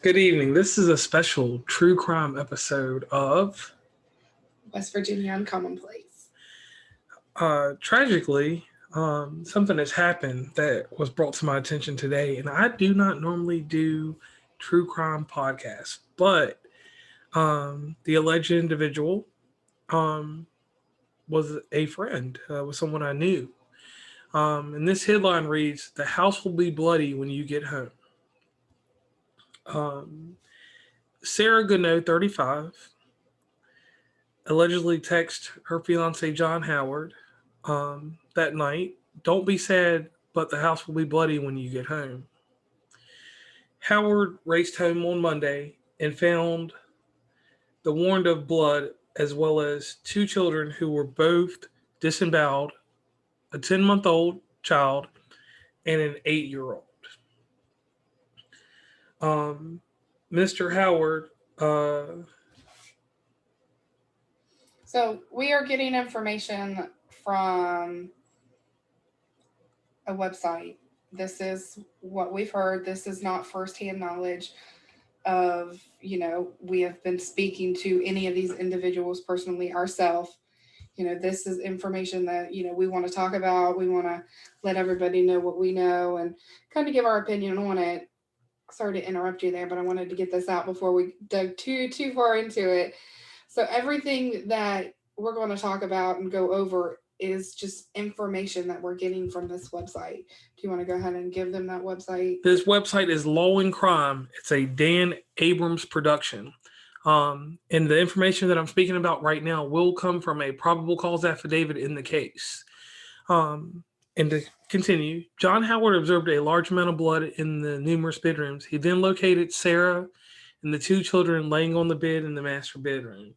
Good evening. This is a special true crime episode of West Virginia Uncommonplace. tragically, something has happened that was brought to my attention today. And I do not normally do true crime podcasts, but the alleged individual um, was a friend, was someone I knew. And this headline reads, "The house will be bloody when you get home." Um, Sarah Goodnow, 35, allegedly texted her fiance John Howard that night, "Don't be sad, but the house will be bloody when you get home." Howard raced home on Monday and found the warrant of blood as well as two children who were both disemboweled, a 10-month-old child and an 8-year-old. Um, Mr. Howard, So we are getting information from a website. This is what we've heard. This is not firsthand knowledge of, we have been speaking to any of these individuals personally ourselves. This is information that, we want to talk about. We want to let everybody know what we know and kind of give our opinion on it. Sorry to interrupt you there, but I wanted to get this out before we dug too far into it. So everything that we're going to talk about and go over is just information that we're getting from this website. Do you want to go ahead and give them that website? This website is Law and Crime. It's a Dan Abrams production. And the information that I'm speaking about right now will come from a probable cause affidavit in the case. And to continue, John Howard observed a large amount of blood in the numerous bedrooms. He then located Sarah and the two children laying on the bed in the master bedroom.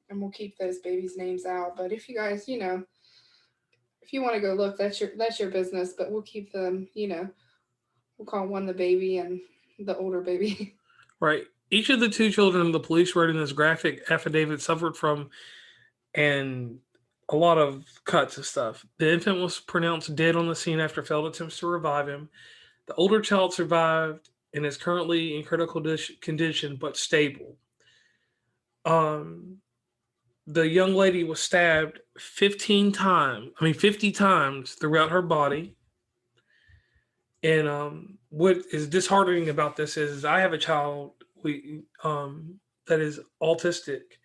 And we'll keep those babies' names out. But if you guys, if you want to go look, that's your business. But we'll keep them, we'll call one the baby and the older baby. Right. Each of the two children the police wrote in this graphic affidavit suffered from and a lot of cuts and stuff. The infant was pronounced dead on the scene after failed attempts to revive him. The older child survived and is currently in critical condition but stable. The young lady was stabbed 50 times throughout her body. And what is disheartening about this is I have a child that is autistic,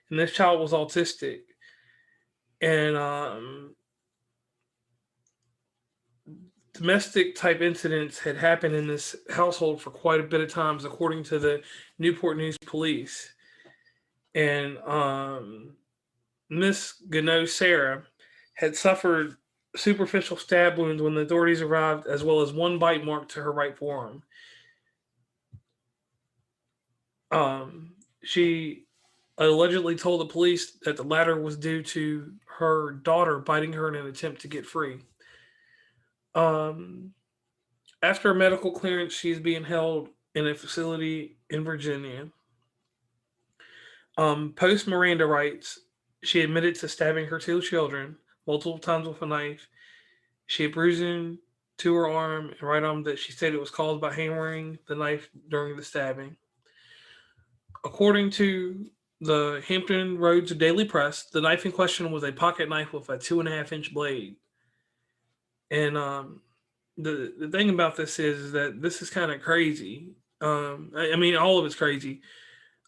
and this child was autistic, and domestic type incidents had happened in this household for quite a bit of times, according to the Newport News Police. And Miss Goodnow Sarah had suffered superficial stab wounds when the authorities arrived, as well as one bite mark to her right forearm. She allegedly told the police that the latter was due to her daughter biting her in an attempt to get free. After a medical clearance, she's being held in a facility in Virginia. Post Miranda rights, she admitted to stabbing her two children multiple times with a knife. She had bruising to her arm and right arm that she stated was caused by hammering the knife during the stabbing. According to the Hampton Roads Daily Press, the knife in question was a pocket knife with a 2.5-inch blade. And the thing about this is that this is kind of crazy. All of it's crazy.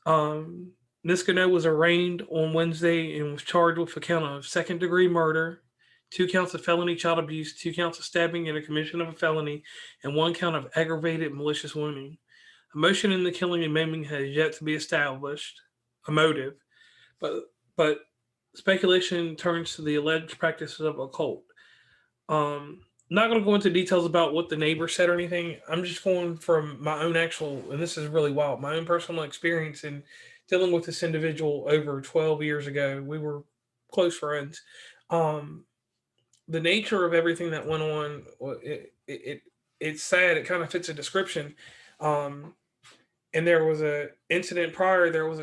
Miss Goodnow was arraigned on Wednesday and was charged with a count of second-degree murder, 2 counts of felony child abuse, 2 counts of stabbing and a commission of a felony, and 1 count of aggravated malicious wounding. A motion in the killing and maiming has yet to be established, a motive, but speculation turns to the alleged practices of a cult. Not going to go into details about what the neighbor said or anything. I'm just going from my own and this is really wild, my own personal experience in dealing with this individual over 12 years ago. We were close friends. The nature of everything that went on, it's sad. It kind of fits a description. And there was an incident prior. There was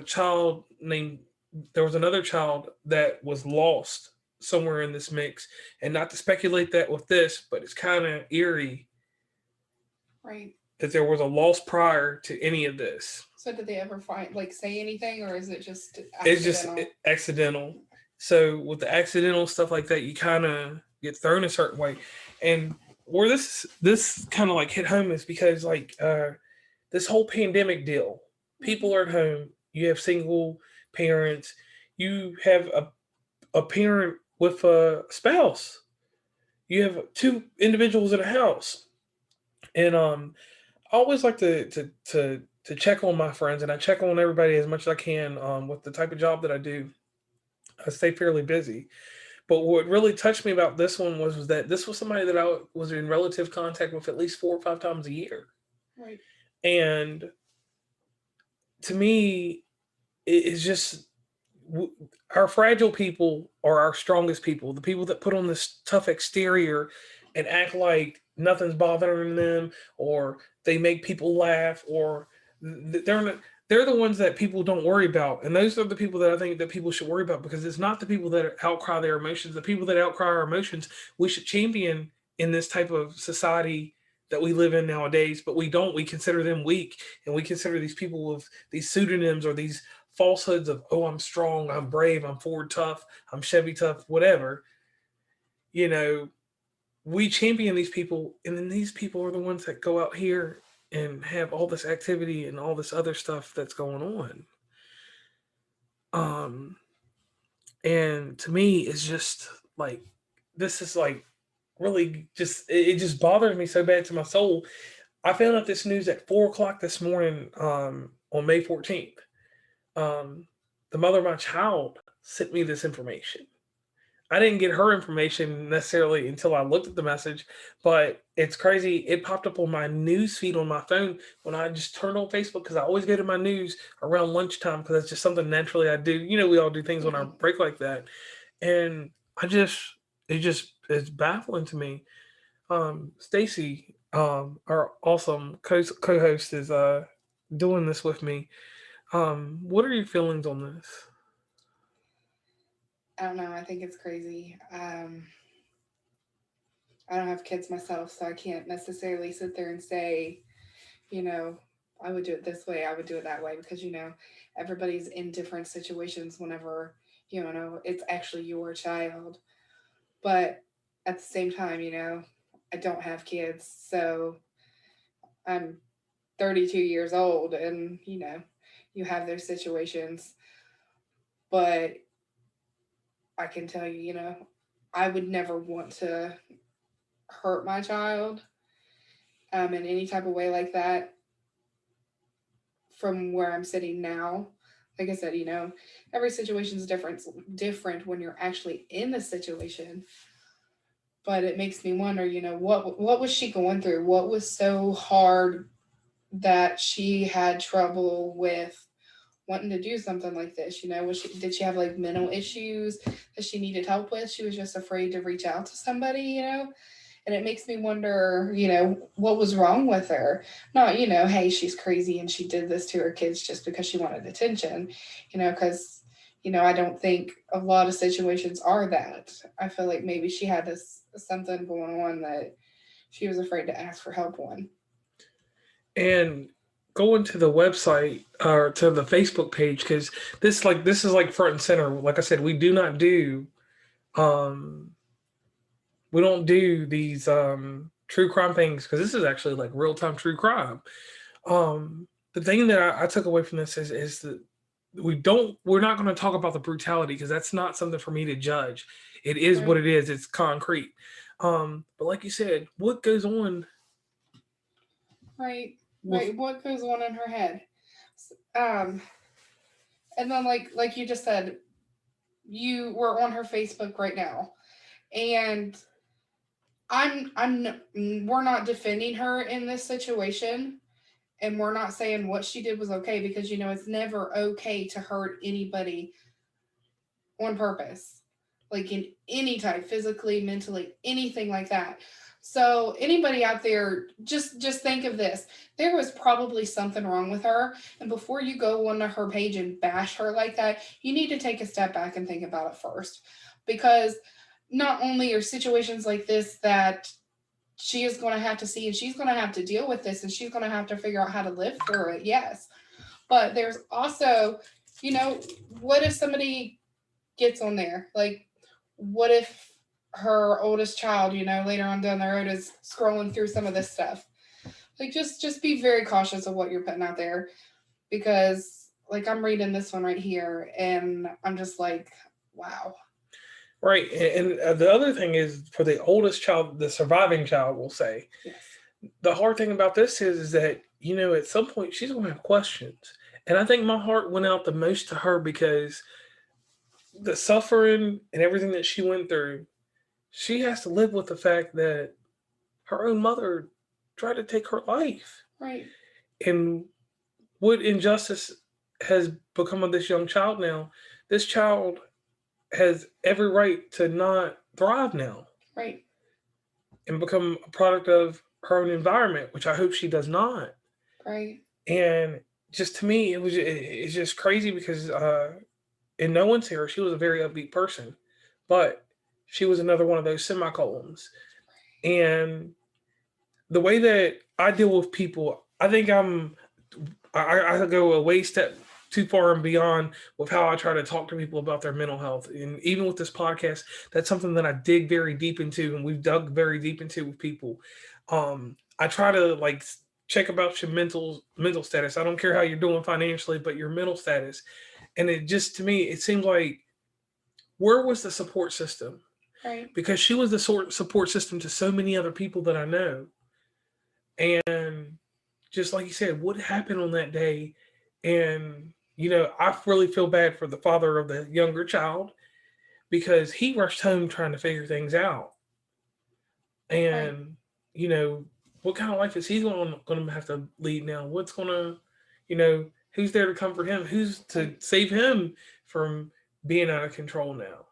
another child that was lost somewhere in this mix. And not to speculate that with this, but it's kind of eerie. Right. that there was a loss prior to any of this. So did they ever say anything, or is it just It's just accidental? accidental. So with the accidental stuff like that, you kind of get thrown a certain way. And where this kind of like hit home is because like this whole pandemic deal, Mm-hmm. people are at home. You have single parents. You have a parent with a spouse. You have two individuals in a house, and I always like to check on my friends, and I check on everybody as much as I can. With the type of job that I do, I stay fairly busy. But what really touched me about this one was that this was somebody that I was in relative contact with at least 4 or 5 times a year, Right. and to me, it's just our fragile people are our strongest people. The people that put on this tough exterior and act like nothing's bothering them, or they make people laugh, or they're not, they're the ones that people don't worry about. And those are the people that I think that people should worry about, because it's not the people that outcry their emotions. The people that outcry our emotions, we should champion in this type of society that we live in nowadays. But we don't. We consider them weak, and we consider these people with these pseudonyms or these falsehoods of, oh, I'm strong, I'm brave, I'm Ford tough, I'm Chevy tough, whatever. You know, we champion these people, and then these people are the ones that go out here and have all this activity and all this other stuff that's going on. Um, and to me, it's just like, this is like really just, it just bothers me so bad to my soul. I found out this news at 4 o'clock this morning, on May 14th. Um, the mother of my child sent me this information. I didn't get her information necessarily until I looked at the message, but it's crazy. It popped up on my news feed on my phone when I just turned on Facebook, because I always go to my news around lunchtime because that's just something naturally I do. You know, we all do things on our Mm-hmm. break like that. And it's baffling to me. Stacy, our awesome co-host, is doing this with me. What are your feelings on this? I don't know. I think it's crazy. I don't have kids myself, so I can't necessarily sit there and say, you know, I would do it this way, I would do it that way, because everybody's in different situations whenever it's actually your child. But at the same time, I don't have kids, so I'm 32 years old, and you have their situations. But I can tell you, I would never want to hurt my child in any type of way like that from where I'm sitting now. Like I said, every situation is different when you're actually in the situation. But it makes me wonder, what was she going through? What was so hard that she had trouble with wanting to do something like this? Did she have like mental issues that she needed help with? She was just afraid to reach out to somebody, and it makes me wonder, what was wrong with her. Not, hey, she's crazy and she did this to her kids just because she wanted attention, because I don't think a lot of situations are that. I feel like maybe she had this something going on that she was afraid to ask for help on. And going to the website or to the Facebook page, because this is like front and center. Like I said, um we don't do these true crime things, because this is actually like real time true crime. The thing that I took away from this is that we're not going to talk about the brutality, because that's not something for me to judge. It is what Right, it is. It's concrete. But like you said, what goes on right, with right. What goes on in her head? Um, and then like you just said, you were on her Facebook right now, and we're not defending her in this situation, and we're not saying what she did was okay, because it's never okay to hurt anybody on purpose, like in any type, physically, mentally, anything like that. So anybody out there, just think of this: there was probably something wrong with her, and before you go onto her page and bash her like that, you need to take a step back and think about it first, because not only are situations like this that she is going to have to see, and she's going to have to deal with this, and she's going to have to figure out how to live through it. Yes. But there's also, you know, what if somebody gets on there? Like, what if her oldest child, you know, later on down the road is scrolling through some of this stuff? Like, just be very cautious of what you're putting out there, because like I'm reading this one right here and I'm just like, wow. Right. And the other thing is for the oldest child, the surviving child, we'll say, Yes. the hard thing about this is that, you know, at some point she's going to have questions. And I think my heart went out the most to her because the suffering and everything that she went through, she has to live with the fact that her own mother tried to take her life. Right. And what injustice has become of this young child now? This child has every right to not thrive now Right. and become a product of her own environment, which I hope she does not. Right. And just to me, it's just crazy because in no one's here, she was a very upbeat person, but she was another one of those semicolons. And the way that I deal with people, I think I go a way step too far and beyond with how I try to talk to people about their mental health. And even with this podcast, that's something that I dig very deep into, and we've dug very deep into with people. I try to like check about your mental status. I don't care how you're doing financially, but your mental status. And it just to me, it seems like where was the support system? Right. Because she was the support system to so many other people that I know. And just like you said, what happened on that day? And, you know, I really feel bad for the father of the younger child because he rushed home trying to figure things out. Right. And, you know, what kind of life is he going to have to lead now? What's going to, you know, who's there to comfort him? Who's to Right. save him from being out of control now?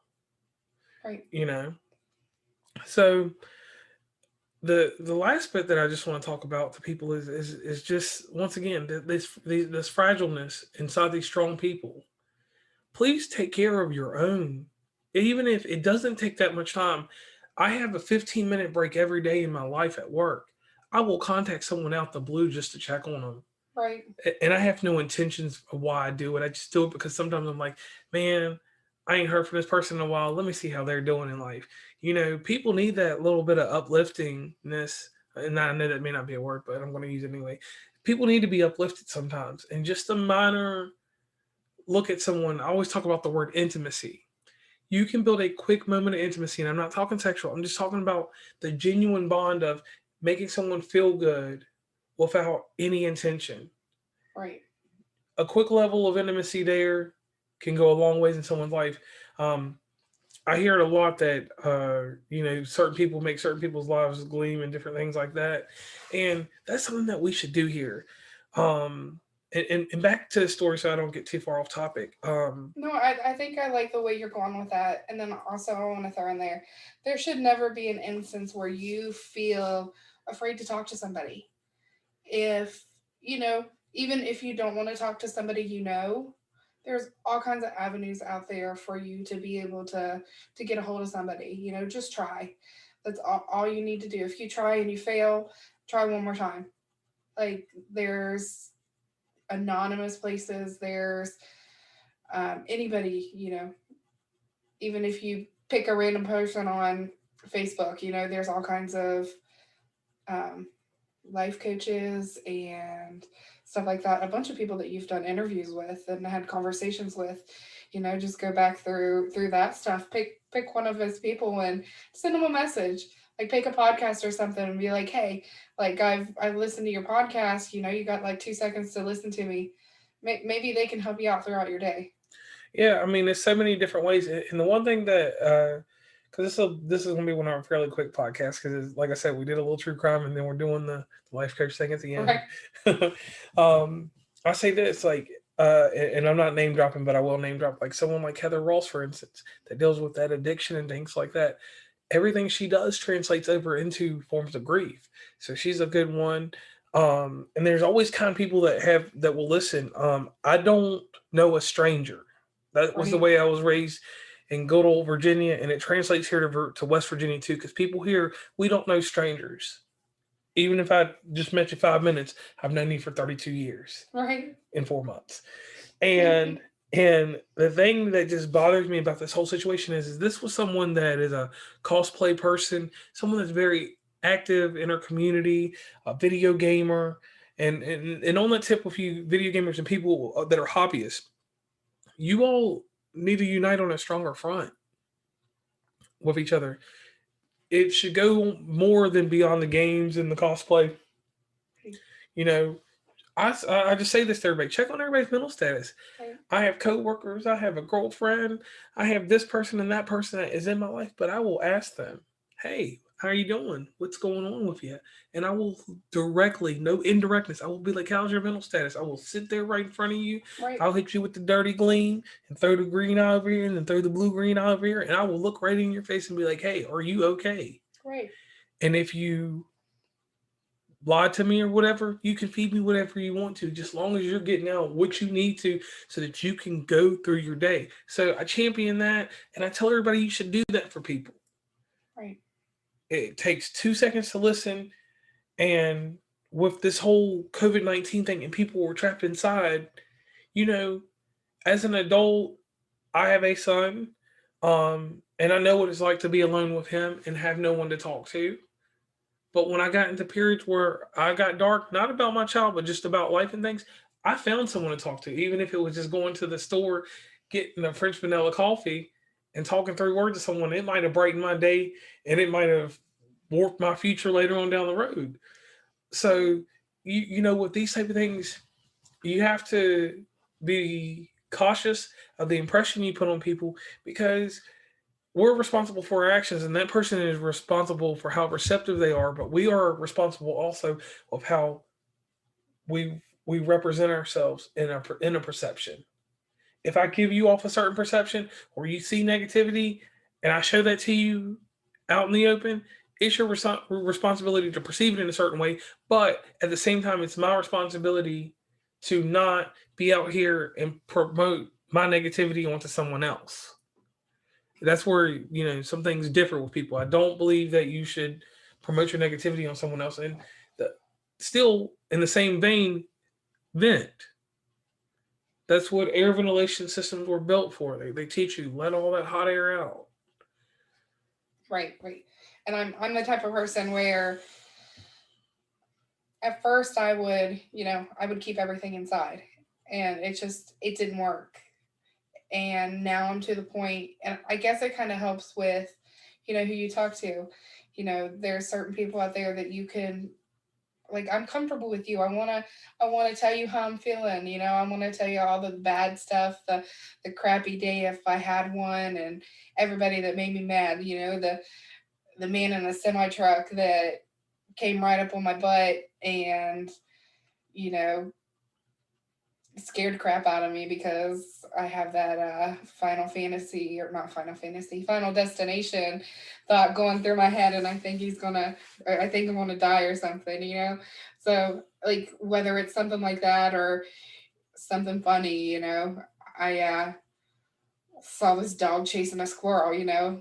Right. You know? So, the last bit that I just want to talk about to people is just once again this fragileness inside these strong people. Please take care of your own, even if it doesn't take that much time. I have a 15-minute break every day in my life at work. I will contact someone out the blue just to check on them, Right. and I have no intentions of why I do it. I just do it because sometimes I'm like, man, I ain't heard from this person in a while. Let me see how they're doing in life. You know, people need that little bit of upliftingness. And I know that may not be a word, but I'm going to use it anyway. People need to be uplifted sometimes. And just a minor look at someone, I always talk about the word intimacy. You can build a quick moment of intimacy. And I'm not talking sexual, I'm just talking about the genuine bond of making someone feel good without any intention. Right. A quick level of intimacy there can go a long ways in someone's life. Um, I hear it a lot that you know certain people make certain people's lives gleam and different things like that, and that's something that we should do here. Um, and back to the story, so I don't get too far off topic. No, I think I like the way you're going with that. And then also, I want to throw in there should never be an instance where you feel afraid to talk to somebody. If, you know, even if you don't want to talk to somebody, you know, there's all kinds of avenues out there for you to be able to get a hold of somebody. You know, just try. That's all you need to do. If you try and you fail, try one more time. Like, there's anonymous places, there's anybody, you know, even if you pick a random person on Facebook, you know, there's all kinds of um, life coaches and stuff like that. A bunch of people that you've done interviews with and had conversations with, you know, just go back through that stuff. Pick one of those people and send them a message. Like, pick a podcast or something and be like, hey, like I've listened to your podcast. You know, you got like 2 seconds to listen to me. Maybe they can help you out throughout your day. Yeah, I mean, there's so many different ways, and the one thing that because this is gonna be one of our fairly quick podcasts because like I said, we did a little true crime, and then we're doing the life coach thing at the Right. end. I say this like, and I'm not name dropping, but I will name drop like someone like Heather Ross, for instance, that deals with that addiction and things like that. Everything she does translates over into forms of grief. So she's a good one. And there's always kind of people that will listen. I don't know a stranger. That was the Right. way I was raised. in good old Virginia, and it translates here to West Virginia too, because people here, we don't know strangers. Even if I just met you 5 minutes, I've known you for 32 years Right. in 4 months. And the thing that just bothers me about this whole situation is this was someone that is a cosplay person, someone that's very active in our community, a video gamer, and on that tip with you video gamers and people that are hobbyists, you all need to unite on a stronger front with each other. It should go more than beyond the games and the cosplay. You know, I just say this to everybody: check on everybody's mental status. Right. I have coworkers, I have a girlfriend, I have this person and that person that is in my life, but I will ask them, "Hey, how are you doing? What's going on with you?" And I will directly, no indirectness, I will be like, "How's your mental status?" I will sit there right in front of you. Right. I'll hit you with the dirty gleam and throw the green eye over here and then throw the blue green eye over here, and I will look right in your face and be like, "Hey, are you okay?" Right. And if you lie to me or whatever, you can feed me whatever you want to, just long as you're getting out what you need to so that you can go through your day. So I champion that, and I tell everybody you should do that for people. Right. It takes 2 seconds to listen, and with this whole COVID-19 thing and people were trapped inside, you know, as an adult, I have a son, and I know what it's like to be alone with him and have no one to talk to. But when I got into periods where I got dark, not about my child, but just about life and things, I found someone to talk to, even if it was just going to the store, getting a French vanilla coffee and talking 3 words to someone. It might have brightened my day and it might have warped my future later on down the road. So, with these type of things, you have to be cautious of the impression you put on people because we're responsible for our actions and that person is responsible for how receptive they are, but we are responsible also of how we represent ourselves in a perception. If I give you off a certain perception or you see negativity and I show that to you out in the open, it's your responsibility to perceive it in a certain way, but at the same time it's my responsibility to not be out here and promote my negativity onto someone else. That's where some things differ with people. I don't believe that you should promote your negativity on someone else, and the, still in the same vein, vent. That's what air ventilation systems were built for. They teach you let all that hot air out. Right. Right. And I'm the type of person where at first I would keep everything inside, and it didn't work. And now I'm to the point, and I guess it kind of helps with, who you talk to. There are certain people out there that you can, like, I'm comfortable with you. I want to tell you how I'm feeling. I want to tell you all the bad stuff, the crappy day if I had one, and everybody that made me mad. The man in the semi truck that came right up on my butt and you know scared the crap out of me because I have that Final Fantasy, or not Final Fantasy, Final Destination thought going through my head, and I think I think I'm gonna die or something. So, like, whether it's something like that or something funny. I saw this dog chasing a squirrel.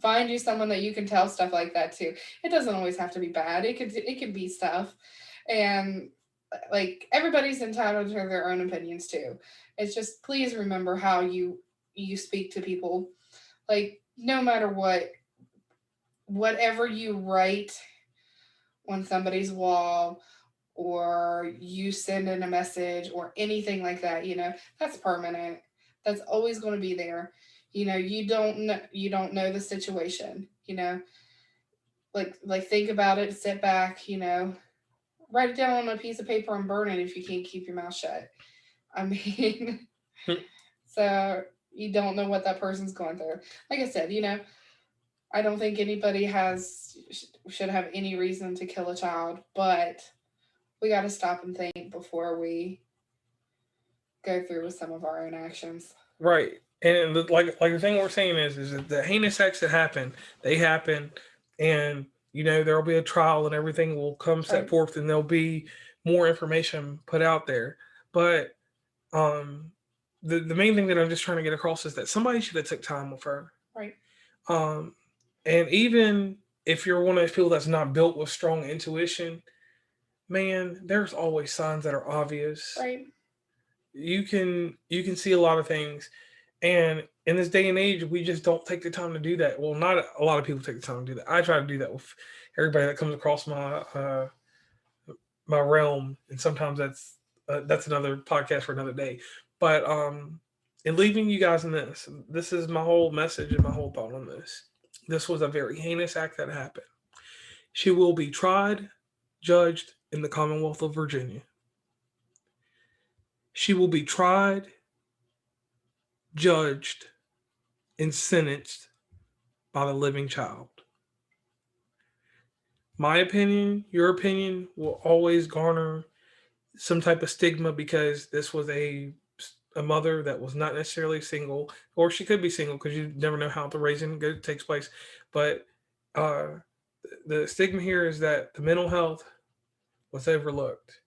Find you someone that you can tell stuff like that to. It doesn't always have to be bad. It could be stuff, and like, everybody's entitled to their own opinions too. It's just, please remember how you speak to people. Like, no matter whatever you write on somebody's wall, or you send in a message or anything like that, that's permanent. That's always going to be there. You don't know the situation. Like, think about it, sit back, write it down on a piece of paper and burn it if you can't keep your mouth shut. I mean, so you don't know what that person's going through. Like I said, I don't think anybody should have any reason to kill a child, but we got to stop and think before we go through with some of our own actions. Right. And like the thing we're saying is that the heinous acts that happen, they happen, and there'll be a trial and everything will come set Right. forth, and there'll be more information put out there. But um, the main thing that I'm just trying to get across is that somebody should have took time with her. Right. Um, and even if you're one of those people that's not built with strong intuition, man, there's always signs that are obvious. Right. You can see a lot of things, and in this day and age, we just don't take the time to do that. Well, not a lot of people take the time to do that. I try to do that with everybody that comes across my realm, and sometimes that's another podcast for another day. But in leaving you guys in this is my whole message and my whole thought on this. This was a very heinous act that happened. She will be tried, judged in the Commonwealth of Virginia. She will be tried, judged, and sentenced by the living child. My opinion, your opinion will always garner some type of stigma because this was a mother that was not necessarily single, or she could be single because you never know how the raising takes place. But uh, the stigma here is that the mental health was overlooked,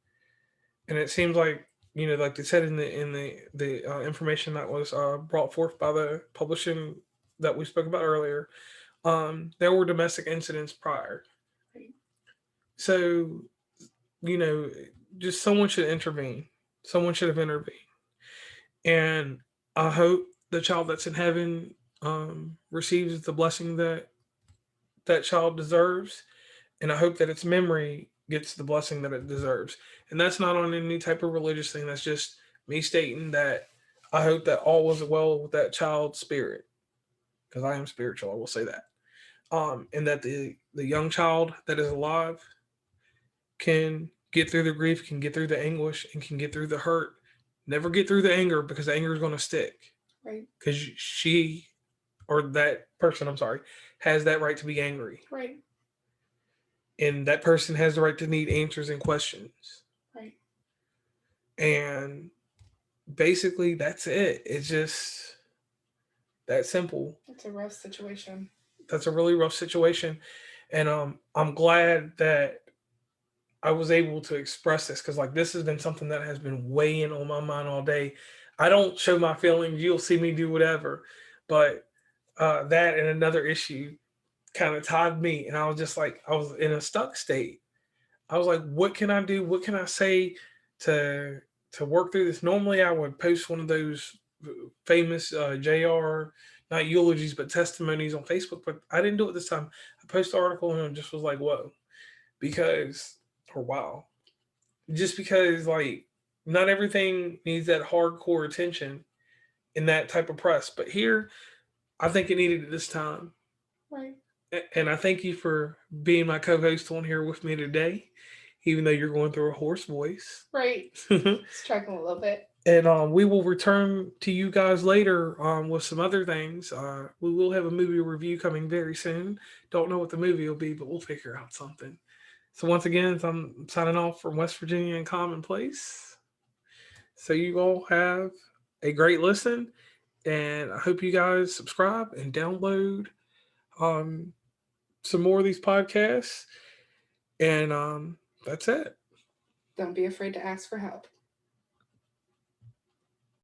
and it seems like like they said in the information that was brought forth by the publishing that we spoke about earlier, there were domestic incidents prior. Right. So you know, just someone should intervene. Someone should have intervened. And I hope the child that's in heaven receives the blessing that that child deserves. And I hope that its memory gets the blessing that it deserves. And that's not on any type of religious thing. That's just me stating that I hope that all was well with that child's spirit. Because I am spiritual, I will say that. And that the young child that is alive can get through the grief, can get through the anguish, and can get through the hurt. Never get through the anger because the anger is going to stick. Right. Because she or that person, I'm sorry, has that right to be angry. Right. And that person has the right to need answers and questions. Right. And basically, that's it. It's just that simple. It's a rough situation. That's a really rough situation. And I'm glad that I was able to express this because like this has been something that has been weighing on my mind all day. I don't show my feelings. You'll see me do whatever, but that and another issue kind of tied me, and I was just like I was in a stuck state. I was like, what can I do? What can I say to to work through this? Normally, I would post one of those famous JR not eulogies but testimonies on Facebook, but I didn't do it this time. I posted an article and it just was like, whoa, because or wow, just because like not everything needs that hardcore attention in that type of press. But here, I think it needed it this time. Right. And I thank you for being my co-host on here with me today, even though you're going through a hoarse voice. Right. Struggling a little bit. And we will return to you guys later with some other things. We will have a movie review coming very soon. Don't know what the movie will be, but we'll figure out something. So once again, I'm signing off from West Virginia and Commonplace. So you all have a great listen, and I hope you guys subscribe and download some more of these podcasts. And that's it. Don't be afraid to ask for help.